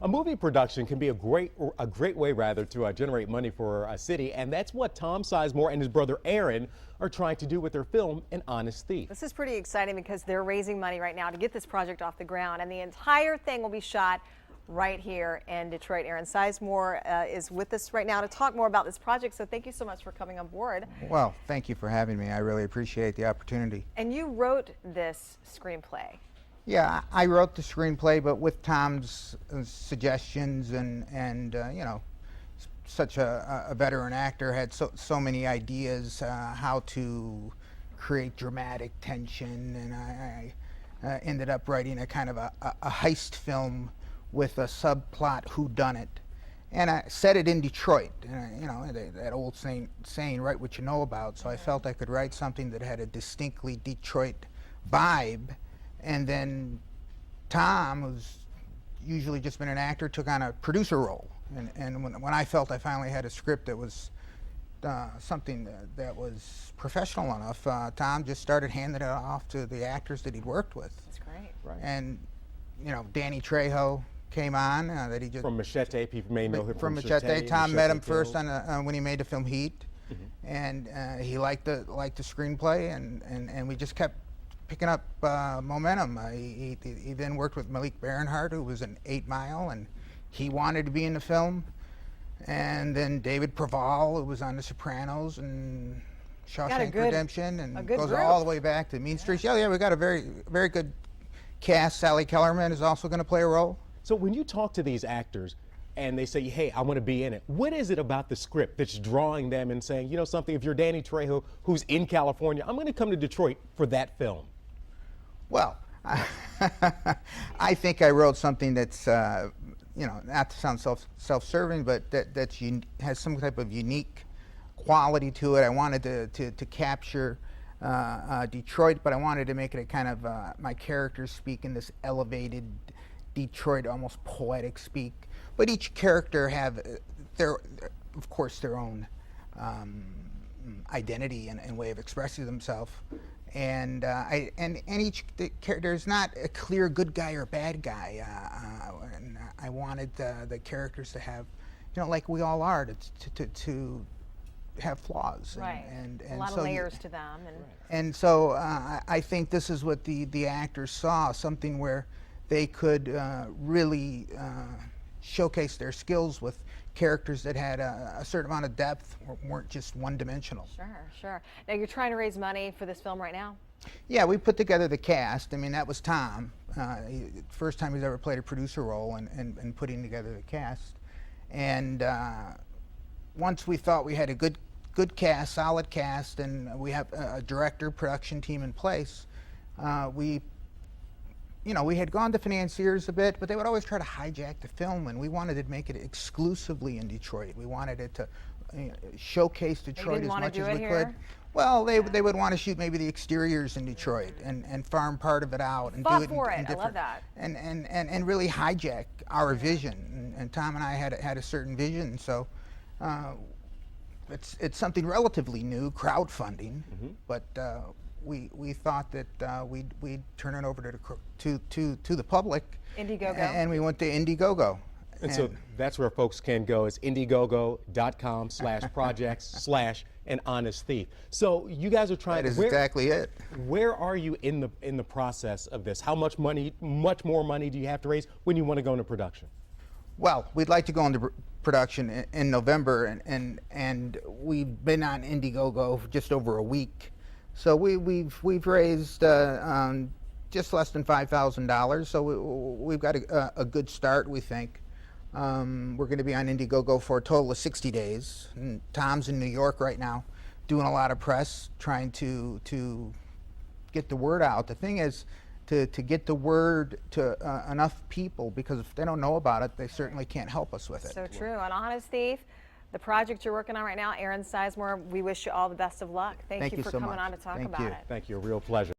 A movie production can be a great way rather to generate money for a city, and that's what Tom Sizemore and his brother Aaron are trying to do with their film, An Honest Thief. This is pretty exciting because they're raising money right now to get this project off the ground, and the entire thing will be shot right here in Detroit. Aaron Sizemore is with us right now to talk more about this project, so thank you so much for coming on board. Well, thank you for having me. I really appreciate the opportunity. And you wrote this screenplay. Yeah, I wrote the screenplay, but with Tom's suggestions and you know, such a veteran actor, had so many ideas how to create dramatic tension, and I ended up writing a kind of a heist film with a subplot whodunit, and I set it in Detroit. And you know, that old saying, write what you know about. So I felt I could write something that had a distinctly Detroit vibe. And then Tom, who's usually just been an actor, took on a producer role. And when I felt I finally had a script that was something that was professional enough, Tom just started handing it off to the actors that he'd worked with. That's great. Right. And you know, Danny Trejo came on that he just from Machete. People may know him from Machete. Machete. Tom met him Kills. first on when he made the film Heat, and he liked the screenplay, and we just kept picking up momentum. He then worked with Malik Barenhart, who was in 8 Mile, and he wanted to be in the film. And then David Preval, who was on The Sopranos and Shawshank Redemption, and goes all the way back to Mean Streets. Yeah, we got a very good cast. Sally Kellerman is also going to play a role. So when you talk to these actors and they say, hey, I want to be in it, what is it about the script that's drawing them and saying, you know something, if you're Danny Trejo, who's in California, I'm going to come to Detroit for that film? Well, I think I wrote something that's, you know, not to sound self-serving, but that has some type of unique quality to it. I wanted to capture Detroit, but I wanted to make it a kind of my characters speak in this elevated Detroit, almost poetic speak. But each character have of course, their own identity and way of expressing themselves. And each character is not a clear good guy or bad guy. And I wanted the characters to have, you know, like we all are, to have flaws. Right. And a lot of layers to them. And so I think this is what the actors saw, something where they could really showcase their skills with characters that had a certain amount of depth, or weren't just one-dimensional. Sure. Now you're trying to raise money for this film right now? Yeah, we put together the cast. I mean, that was Tom. First time he's ever played a producer role and putting together the cast. And once we thought we had a good cast, solid cast, and we have a director, production team in place, you know, we had gone to financiers a bit, but they would always try to hijack the film, and we wanted to make it exclusively in Detroit. We wanted it to showcase Detroit as much as we could. Well, they would want to shoot maybe the exteriors in Detroit and farm part of it out and do it in different. I love that. And really hijack our vision. And Tom and I had a certain vision, so it's something relatively new, crowdfunding, but we thought that we'd turn it over to the public. Indiegogo. And we went to Indiegogo. And so that's where folks can go. It's indiegogo.com/projects/An Honest Thief. So you guys are trying. That is exactly it. Where are you in the process of this? How much more money do you have to raise when you want to go into production? Well, we'd like to go into production in November, and we've been on Indiegogo for just over a week. So we've raised just less than $5,000. So we've got a good start, we think. We're going to be on Indiegogo for a total of 60 days. And Tom's in New York right now, doing a lot of press, trying to get the word out. The thing is to get the word to enough people, because if they don't know about it, they certainly can't help us with it. So true. An Honest Thief, the project you're working on right now, Aaron Sizemore, we wish you all the best of luck. Thank you for coming on to talk about it. Thank you. A real pleasure.